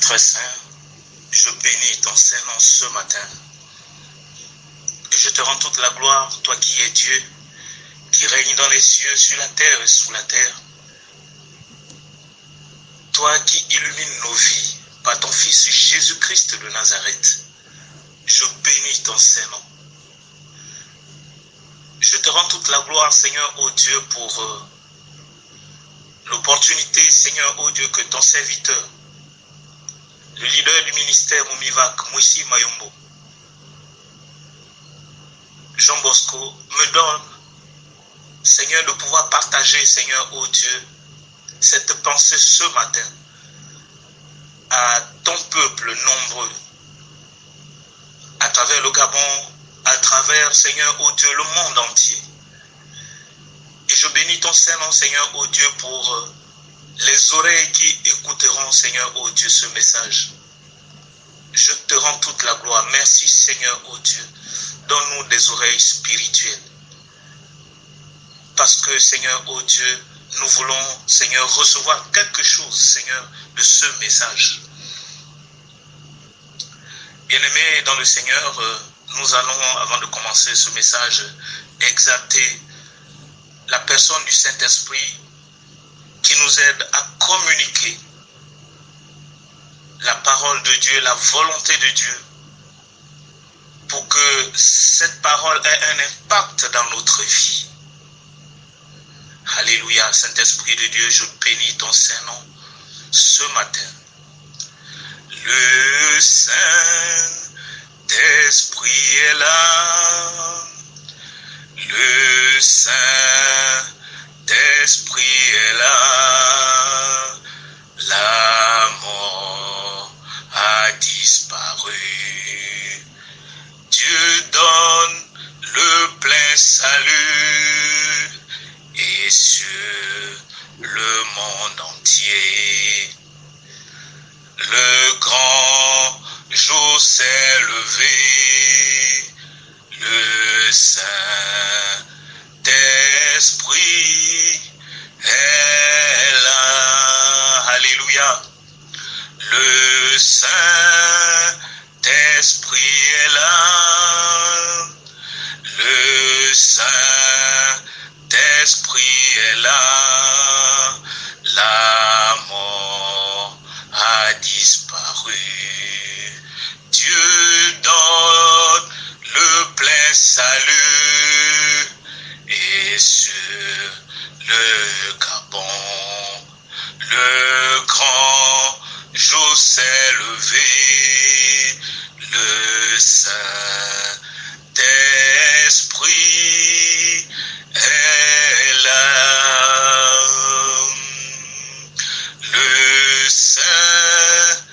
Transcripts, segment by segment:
Très saint, je bénis ton Saint-Nom ce matin. Et je te rends toute la gloire, toi qui es Dieu, qui règne dans les cieux, sur la terre et sous la terre. Toi qui illumines nos vies par ton Fils Jésus-Christ de Nazareth. Je bénis ton Saint-Nom. Je te rends toute la gloire, Seigneur, ô Dieu, pour l'opportunité, Seigneur, ô Dieu, que ton serviteur, le leader du ministère Momivac, Moussi Mayombo, Jean Bosco, me donne, Seigneur, de pouvoir partager, Seigneur, ô Dieu, cette pensée ce matin à ton peuple nombreux, à travers le Gabon, à travers, Seigneur, ô Dieu, le monde entier. Et je bénis ton Saint-Nom, Seigneur, ô Dieu, pour les oreilles qui écouteront, Seigneur, ô Dieu, ce message. Je te rends toute la gloire. Merci, Seigneur, ô Dieu. Donne-nous des oreilles spirituelles. Parce que, Seigneur, ô Dieu, nous voulons, Seigneur, recevoir quelque chose, Seigneur, de ce message. Bien-aimés dans le Seigneur, nous allons, avant de commencer ce message, exalter la personne du Saint-Esprit qui nous aide à communiquer la parole de Dieu, la volonté de Dieu, pour que cette parole ait un impact dans notre vie. Alléluia, Saint-Esprit de Dieu, je bénis ton Saint-Nom ce matin. Le Saint-Esprit est là. Le Saint-Esprit est là. La mort a disparu. Dieu donne le plein salut et sur le monde entier. Le grand jour s'est levé. Le Saint-Esprit est là. Alléluia. Le Saint-Esprit est là. Le Saint-Esprit est là. La mort a disparu. Dieu donne le plein salut et sur le Gabon le grand jour s'est levé. Le Saint-Esprit est là. Le Saint-Esprit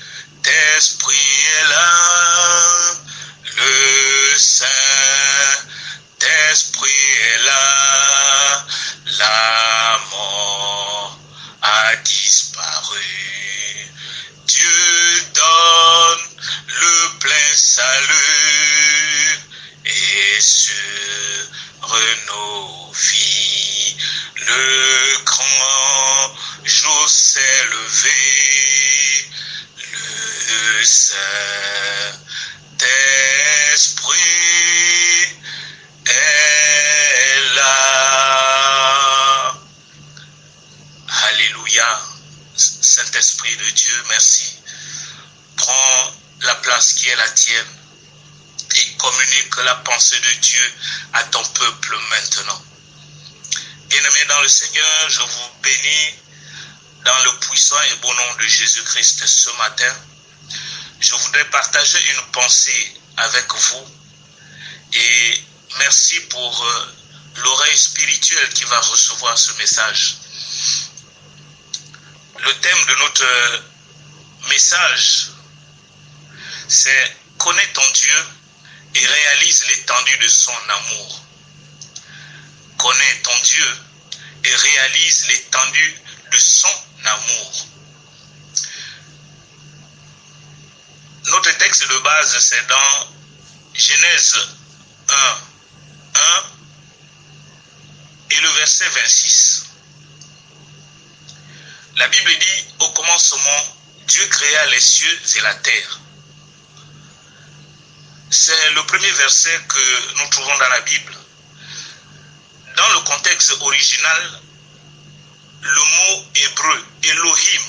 est là. Le Saint-Esprit est là. La mort a disparu. Dieu donne le plein salut et sur nos vies le grand jour s'est levé. Le Saint-Esprit est là. Alléluia. Saint-Esprit de Dieu, merci. Prends la place qui est la tienne et communique la pensée de Dieu à ton peuple maintenant. Bien-aimés dans le Seigneur, je vous bénis dans le puissant et beau nom de Jésus-Christ ce matin. Je voudrais partager une pensée avec vous et merci pour l'oreille spirituelle qui va recevoir ce message. Le thème de notre message, c'est « Connais ton Dieu et réalise l'étendue de son amour ». Connais ton Dieu et réalise l'étendue de son amour. Notre texte de base, c'est dans Genèse 1, 1 et le verset 26. La Bible dit, au commencement, Dieu créa les cieux et la terre. C'est le premier verset que nous trouvons dans la Bible. Dans le contexte original, le mot hébreu Elohim,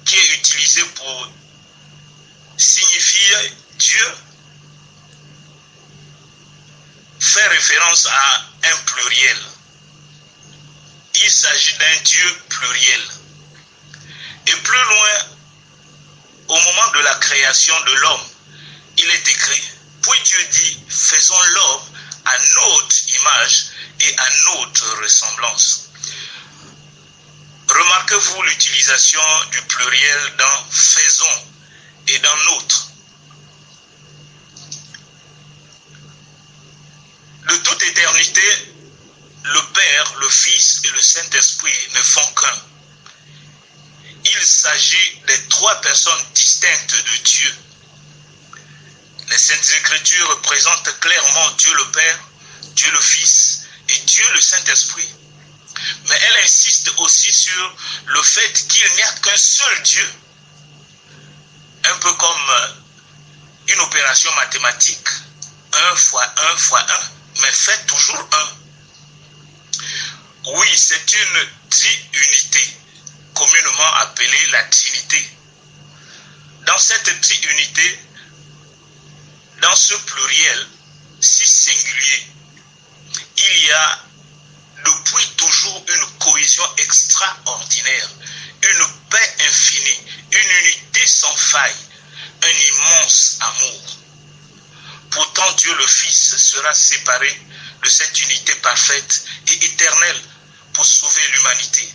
qui est utilisé pour signifier Dieu, fait référence à un pluriel. Il s'agit d'un Dieu pluriel. Et plus loin, au moment de la création de l'homme, il est écrit, puis Dieu dit, faisons l'homme à notre image et à notre ressemblance. Remarquez-vous l'utilisation du pluriel dans faisons et dans notre. De toute éternité, le Père, le Fils et le Saint-Esprit ne font qu'un. Il s'agit des trois personnes distinctes de Dieu. Les Saintes Écritures présentent clairement Dieu le Père, Dieu le Fils et Dieu le Saint-Esprit. Mais elle insiste aussi sur le fait qu'il n'y a qu'un seul Dieu. Un peu comme une opération mathématique, 1 fois 1 fois 1, mais fait toujours 1. Oui, c'est une triunité, communément appelée la Trinité. Dans cette triunité, dans ce pluriel si singulier, il y a depuis toujours une cohésion extraordinaire, une paix infinie, une unité sans faille, un immense amour. Pourtant, Dieu le Fils sera séparé de cette unité parfaite et éternelle pour sauver l'humanité.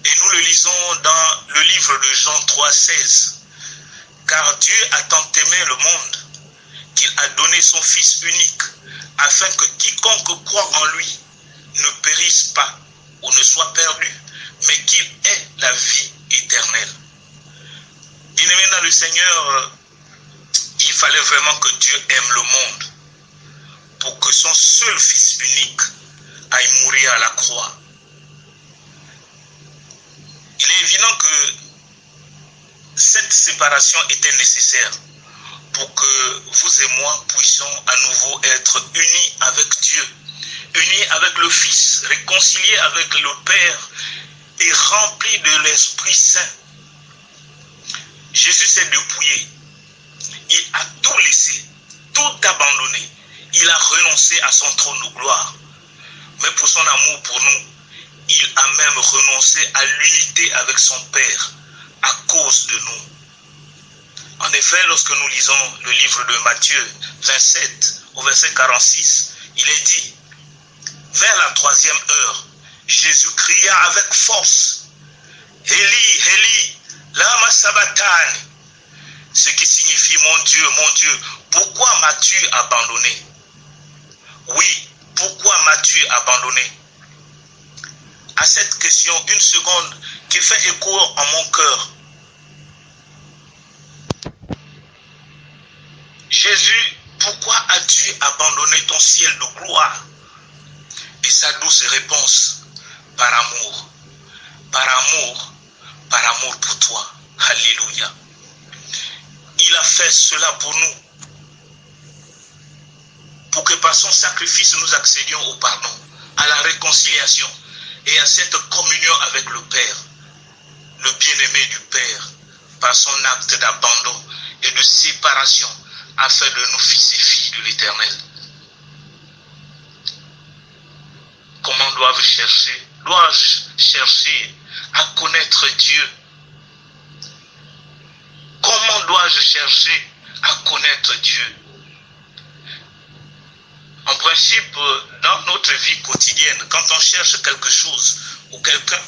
Et nous le lisons dans le livre de Jean 3,16. Car Dieu a tant aimé le monde qu'il a donné son Fils unique, afin que quiconque croit en lui ne périsse pas ou ne soit perdu, mais qu'il ait la vie éternelle. Bien-aimés dans le Seigneur, il fallait vraiment que Dieu aime le monde pour que son seul Fils unique aille mourir à la croix. Il est évident que cette séparation était nécessaire pour que vous et moi puissions à nouveau être unis avec Dieu, unis avec le Fils, réconciliés avec le Père et remplis de l'Esprit Saint. Jésus s'est dépouillé. Il a tout laissé, tout abandonné. Il a renoncé à son trône de gloire. Mais pour son amour pour nous, il a même renoncé à l'unité avec son Père à cause de nous. En effet, lorsque nous lisons le livre de Matthieu 27 au verset 46, il est dit, vers la 3e heure, Jésus cria avec force, Eli, Eli, lama sabachthani, ce qui signifie mon Dieu, pourquoi m'as-tu abandonné? Oui, pourquoi m'as-tu abandonné? À cette question, une seconde qui fait écho en mon cœur. Jésus, pourquoi as-tu abandonné ton ciel de gloire? Et sa douce réponse, par amour, par amour, par amour pour toi. Alléluia. Il a fait cela pour nous, pour que par son sacrifice nous accédions au pardon, à la réconciliation et à cette communion avec le Père, le bien-aimé du Père, par son acte d'abandon et de séparation, afin de nous fils et filles de l'Éternel. Comment dois-je chercher à connaître Dieu? Comment dois-je chercher à connaître Dieu? En principe, dans notre vie quotidienne, quand on cherche quelque chose ou quelqu'un,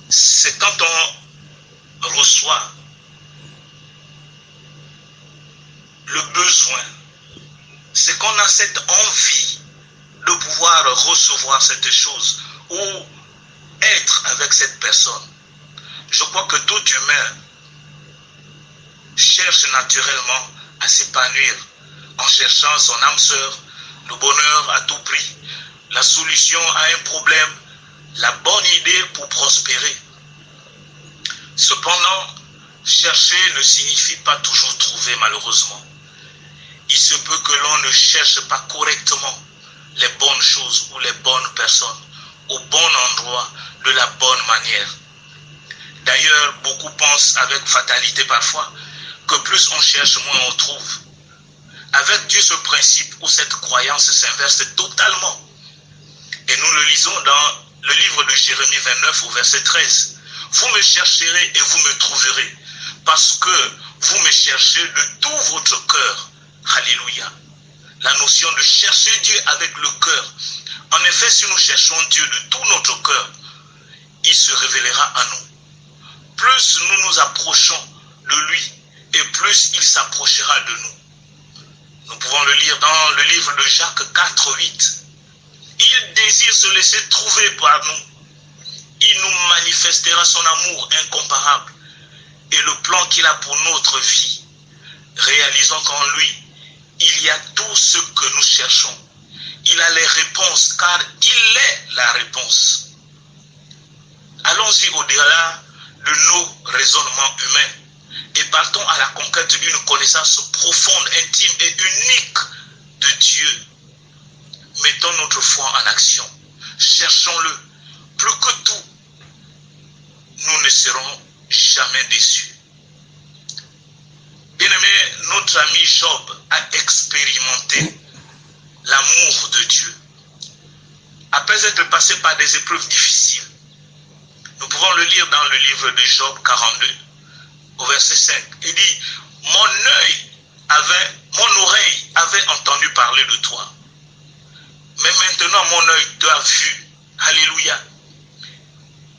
c'est quand on reçoit le besoin, c'est qu'on a cette envie de pouvoir recevoir cette chose ou être avec cette personne. Je crois que tout humain cherche naturellement à s'épanouir en cherchant son âme sœur, le bonheur à tout prix, la solution à un problème, la bonne idée pour prospérer. Cependant, chercher ne signifie pas toujours trouver, malheureusement. Il se peut que l'on ne cherche pas correctement les bonnes choses ou les bonnes personnes au bon endroit, de la bonne manière. D'ailleurs, beaucoup pensent avec fatalité parfois que plus on cherche, moins on trouve. Avec Dieu, ce principe ou cette croyance s'inverse totalement. Et nous le lisons dans le livre de Jérémie 29 au verset 13. Vous me chercherez et vous me trouverez, parce que vous me cherchez de tout votre cœur. Alléluia. La notion de chercher Dieu avec le cœur. En effet, si nous cherchons Dieu de tout notre cœur, il se révélera à nous. Plus nous nous approchons de lui, et plus il s'approchera de nous. Nous pouvons le lire dans le livre de Jacques 4, 8. Il désire se laisser trouver par nous. Il nous manifestera son amour incomparable et le plan qu'il a pour notre vie. Réalisons qu'en lui, il y a tout ce que nous cherchons. Il a les réponses car il est la réponse. Allons-y au-delà de nos raisonnements humains et partons à la conquête d'une connaissance profonde, intime et unique de Dieu. Mettons notre foi en action. Cherchons-le. Plus que tout, nous ne serons jamais déçus. Bien-aimé, notre ami Job a expérimenté l'amour de Dieu. Après être passé par des épreuves difficiles, nous pouvons le lire dans le livre de Job 42, au verset 5. Il dit, mon oreille avait entendu parler de toi. Mais maintenant, mon œil t'a vu. Alléluia.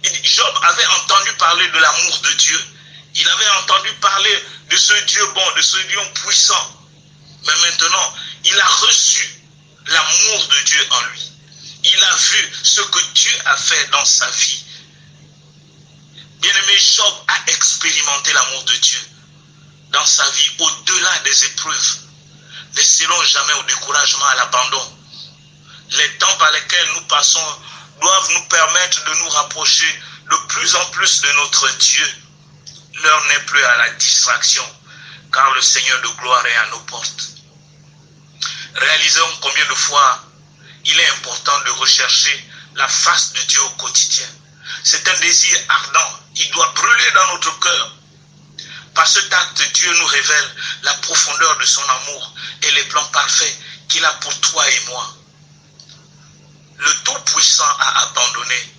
Il dit, Job avait entendu parler de l'amour de Dieu. Il avait entendu parler de ce Dieu bon, de ce Dieu puissant. Mais maintenant, il a reçu l'amour de Dieu en lui. Il a vu ce que Dieu a fait dans sa vie. Bien-aimé, Job a expérimenté l'amour de Dieu dans sa vie au-delà des épreuves. Ne cédons jamais au découragement, à l'abandon. Les temps par lesquels nous passons doivent nous permettre de nous rapprocher de plus en plus de notre Dieu. L'heure n'est plus à la distraction, car le Seigneur de gloire est à nos portes. Réalisons combien de fois il est important de rechercher la face de Dieu au quotidien. C'est un désir ardent, il doit brûler dans notre cœur. Par cet acte, Dieu nous révèle la profondeur de son amour et les plans parfaits qu'il a pour toi et moi. Le Tout-Puissant a abandonné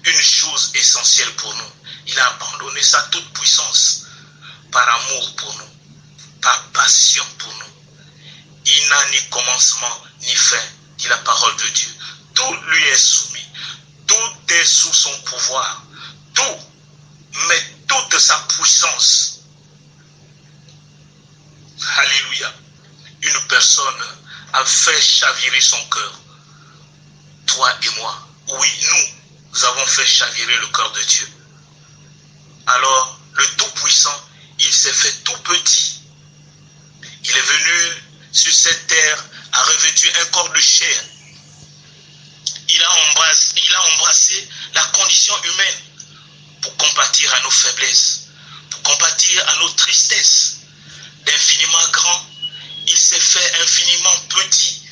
une chose essentielle pour nous. Il a abandonné sa toute-puissance par amour pour nous, par passion pour nous. Il n'a ni commencement ni fin, dit la parole de Dieu. Tout lui est soumis. Tout est sous son pouvoir. Tout, mais toute sa puissance. Alléluia. Une personne a fait chavirer son cœur. Toi et moi. Oui, nous avons fait chavirer le cœur de Dieu. Alors, le Tout-Puissant, il s'est fait tout petit. Il est venu sur cette terre, a revêtu un corps de chair. Il a embrassé la condition humaine pour compatir à nos faiblesses, pour compatir à nos tristesses. D'infiniment grand, il s'est fait infiniment petit,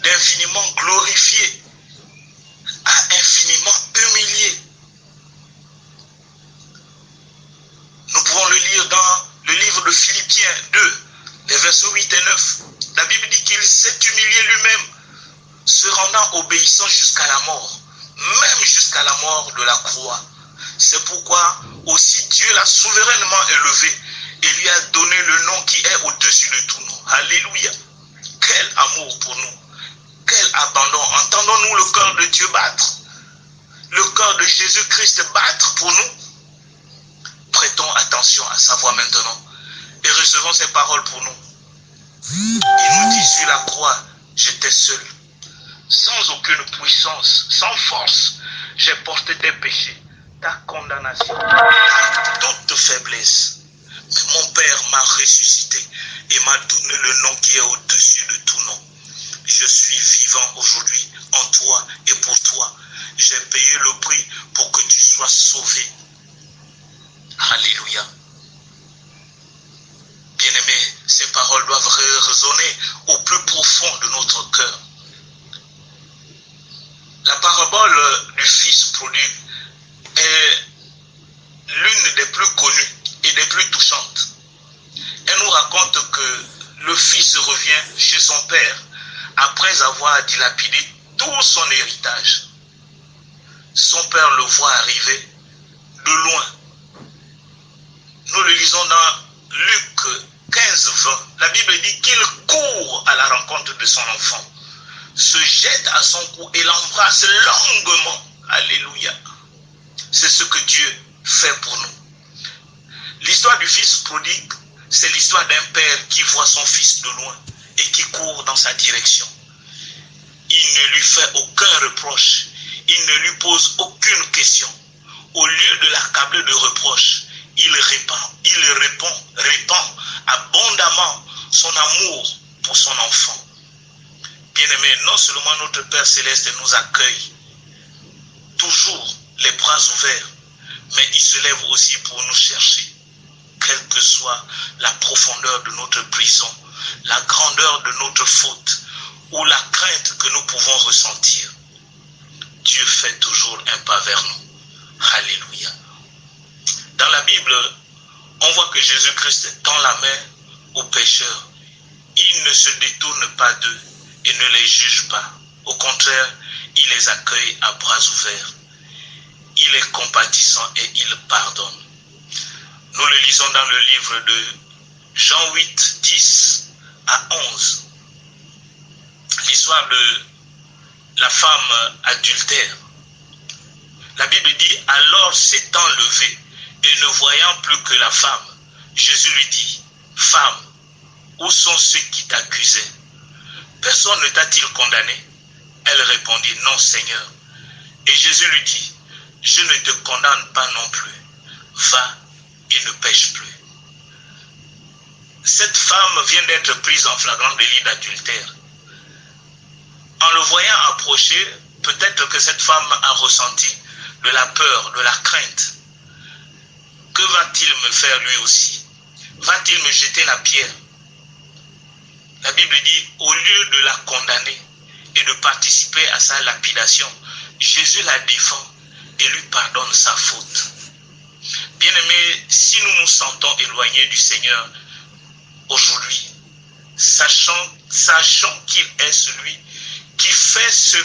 d'infiniment glorifié, à infiniment humilié. Nous pouvons le lire dans le livre de Philippiens 2, les versets 8 et 9. La Bible dit qu'il s'est humilié lui-même, se rendant obéissant jusqu'à la mort, même jusqu'à la mort de la croix. C'est pourquoi aussi Dieu l'a souverainement élevé et lui a donné le nom qui est au-dessus de tout nom. Alléluia. Quel amour pour nous. Quel abandon. Entendons-nous le cœur de Dieu battre? Le cœur de Jésus-Christ battre pour nous? Prêtons attention à sa voix maintenant et recevons ses paroles pour nous. Il nous dit sur la croix, j'étais seul, sans aucune puissance, sans force. J'ai porté tes péchés, ta condamnation, toute faiblesse. Mais mon Père m'a ressuscité et m'a donné le nom qui est au-dessus de tout nom. Je suis vivant aujourd'hui en toi et pour toi. J'ai payé le prix pour que tu sois sauvé. Alléluia. Bien-aimés, ces paroles doivent résonner au plus profond de notre cœur. La parabole du fils prodigue est l'une des plus connues et des plus touchantes. Elle nous raconte que le fils revient chez son père après avoir dilapidé tout son héritage. Son père le voit arriver de loin. Nous le lisons dans Luc 15, 20. La Bible dit qu'il court à la rencontre de son enfant, se jette à son cou et l'embrasse longuement. Alléluia. C'est ce que Dieu fait pour nous. L'histoire du fils prodigue, c'est l'histoire d'un père qui voit son fils de loin et qui court dans sa direction. Il ne lui fait aucun reproche. Il ne lui pose aucune question. Au lieu de l'accabler de reproches, il répand abondamment son amour pour son enfant. Bien-aimés, non seulement notre Père Céleste nous accueille toujours les bras ouverts, mais il se lève aussi pour nous chercher, quelle que soit la profondeur de notre prison, la grandeur de notre faute ou la crainte que nous pouvons ressentir. Dieu fait toujours un pas vers nous. Alléluia. Dans la Bible, on voit que Jésus-Christ tend la main aux pécheurs. Il ne se détourne pas d'eux et ne les juge pas. Au contraire, il les accueille à bras ouverts. Il est compatissant et il pardonne. Nous le lisons dans le livre de Jean 8, 10 à 11. L'histoire de la femme adultère. La Bible dit, alors s'étant levé et ne voyant plus que la femme, Jésus lui dit, femme, où sont ceux qui t'accusaient? Personne ne t'a-t-il condamné? Elle répondit, non Seigneur. Et Jésus lui dit, je ne te condamne pas non plus. Va et ne pêche plus. Cette femme vient d'être prise en flagrant délit d'adultère. En le voyant approcher, peut-être que cette femme a ressenti de la peur, de la crainte. Que va-t-il me faire lui aussi? Va-t-il me jeter la pierre? La Bible dit, au lieu de la condamner et de participer à sa lapidation, Jésus la défend et lui pardonne sa faute. Bien-aimés, si nous nous sentons éloignés du Seigneur aujourd'hui, sachant qu'il est celui qui fait ce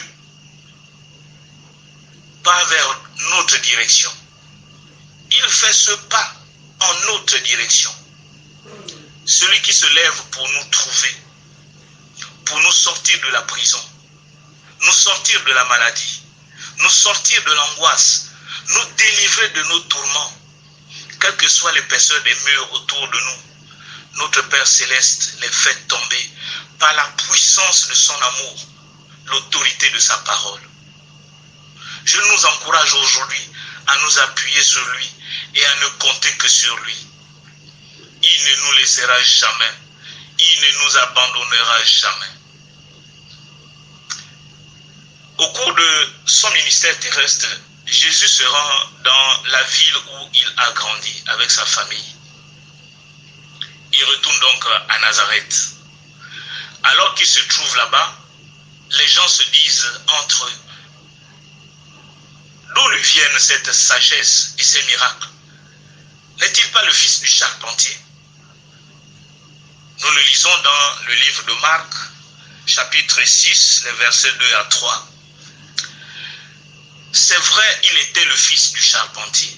pas vers notre direction. Il fait ce pas en notre direction. Celui qui se lève pour nous trouver, pour nous sortir de la prison, nous sortir de la maladie, nous sortir de l'angoisse, nous délivrer de nos tourments, quelles que soient l'épaisseur des murs autour de nous. Notre Père Céleste les fait tomber par la puissance de son amour, l'autorité de sa parole. Je nous encourage aujourd'hui à nous appuyer sur lui et à ne compter que sur lui. Il ne nous laissera jamais. Il ne nous abandonnera jamais. Au cours de son ministère terrestre, Jésus se rend dans la ville où il a grandi avec sa famille. Il retourne donc à Nazareth. Alors qu'il se trouve là-bas, les gens se disent entre eux, d'où lui viennent cette sagesse et ces miracles? N'est-il pas le fils du charpentier? Nous le lisons dans le livre de Marc, chapitre 6, les versets 2 à 3. C'est vrai, il était le fils du charpentier,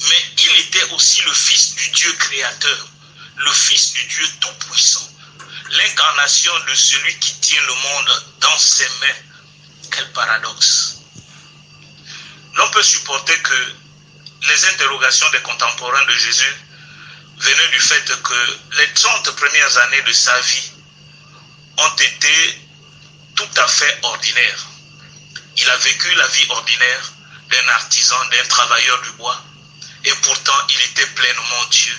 mais il était aussi le fils du Dieu créateur, le fils du Dieu tout-puissant, l'incarnation de celui qui tient le monde dans ses mains. Quel paradoxe! L'on peut supporter que les interrogations des contemporains de Jésus venaient du fait que les 30 premières années de sa vie ont été tout à fait ordinaires. Il a vécu la vie ordinaire d'un artisan, d'un travailleur du bois, et pourtant il était pleinement Dieu.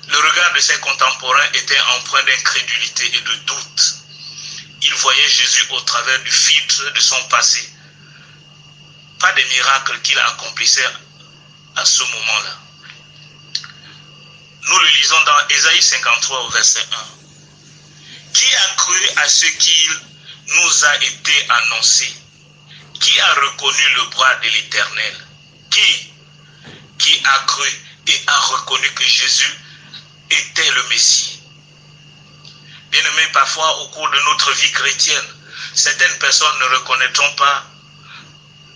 Le regard de ses contemporains était empreint d'incrédulité et de doute. Ils voyaient Jésus au travers du filtre de son passé, pas des miracles qu'il accomplissait à ce moment-là. Nous le lisons dans Ésaïe 53 au verset 1. Qui a cru à ce qu'il nous a été annoncé? Qui a reconnu le bras de l'Éternel? Qui a cru et a reconnu que Jésus était le Messie? Bien-aimés, parfois au cours de notre vie chrétienne, certaines personnes ne reconnaîtront pas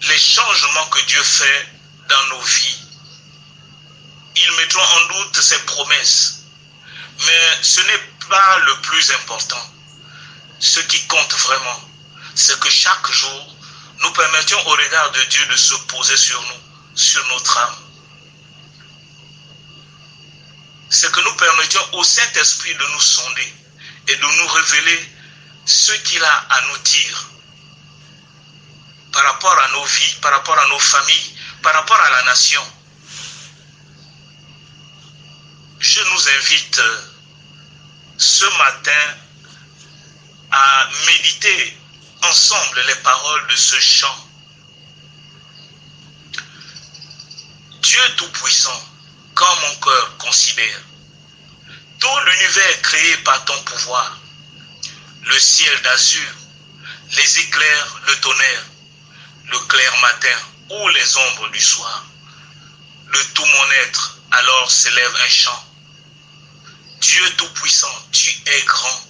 les changements que Dieu fait dans nos vies. Ils mettront en doute ses promesses. Mais ce n'est pas le plus important. Ce qui compte vraiment, c'est que chaque jour, nous permettions au regard de Dieu de se poser sur nous, sur notre âme. C'est que nous permettions au Saint-Esprit de nous sonder et de nous révéler ce qu'il a à nous dire par rapport à nos vies, par rapport à nos familles, par rapport à la nation. Je nous invite ce matin à méditer ensemble les paroles de ce chant. Dieu Tout-Puissant, quand mon cœur considère tout l'univers créé par ton pouvoir, le ciel d'azur, les éclairs, le tonnerre, le clair matin ou les ombres du soir, de tout mon être alors s'élève un chant. Dieu Tout-Puissant, tu es grand.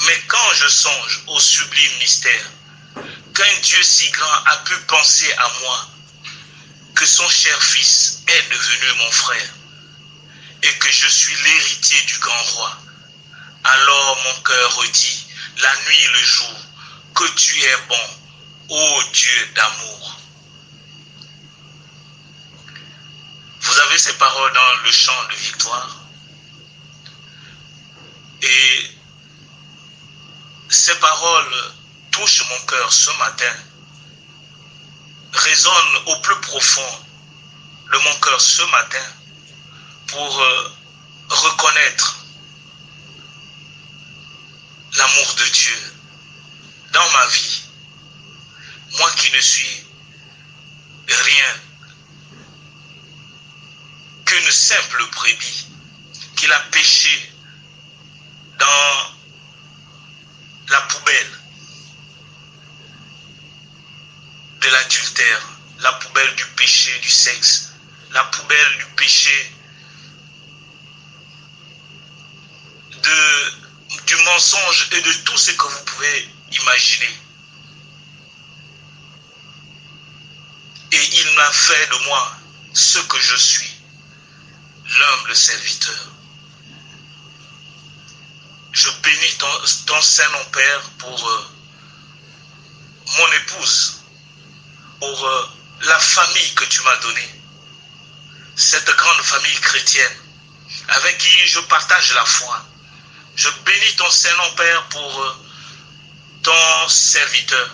Mais quand je songe au sublime mystère, qu'un Dieu si grand a pu penser à moi, que son cher Fils est devenu mon frère, et que je suis l'héritier du grand roi, alors mon cœur redit, la nuit et le jour, que tu es bon, ô Dieu d'amour. Vous avez ces paroles dans le chant de victoire. Et ces paroles touchent mon cœur ce matin, résonnent au plus profond de mon cœur ce matin pour reconnaître l'amour de Dieu dans ma vie. Moi qui ne suis rien qu'une simple brebis qu'il a péché dans la poubelle de l'adultère, la poubelle du péché du sexe, la poubelle du péché du mensonge et de tout ce que vous pouvez imaginer. Et il m'a fait de moi ce que je suis, l'humble serviteur. Je bénis ton Saint-Nom, Père, pour mon épouse, pour la famille que tu m'as donnée, cette grande famille chrétienne avec qui je partage la foi. Je bénis ton Saint-Nom, Père, pour ton serviteur.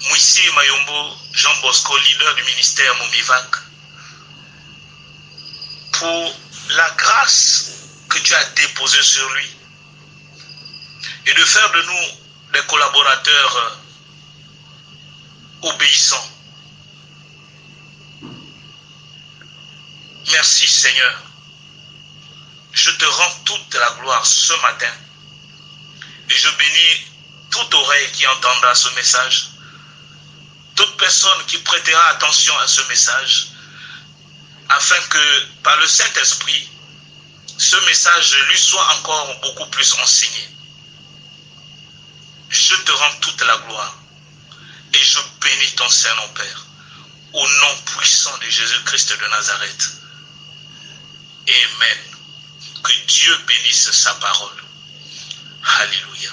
Moïse Mayombo Jean Bosco, leader du ministère Momivac, pour la grâce que tu as déposée sur lui et de faire de nous des collaborateurs obéissants. Merci Seigneur. Je te rends toute la gloire ce matin et je bénis toute oreille qui entendra ce message, toute personne qui prêtera attention à ce message, afin que par le Saint-Esprit, ce message lui soit encore beaucoup plus enseigné. Je te rends toute la gloire et je bénis ton Saint-Nom, Père, au nom puissant de Jésus-Christ de Nazareth. Amen. Que Dieu bénisse sa parole. Alléluia.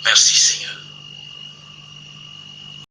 Merci Seigneur.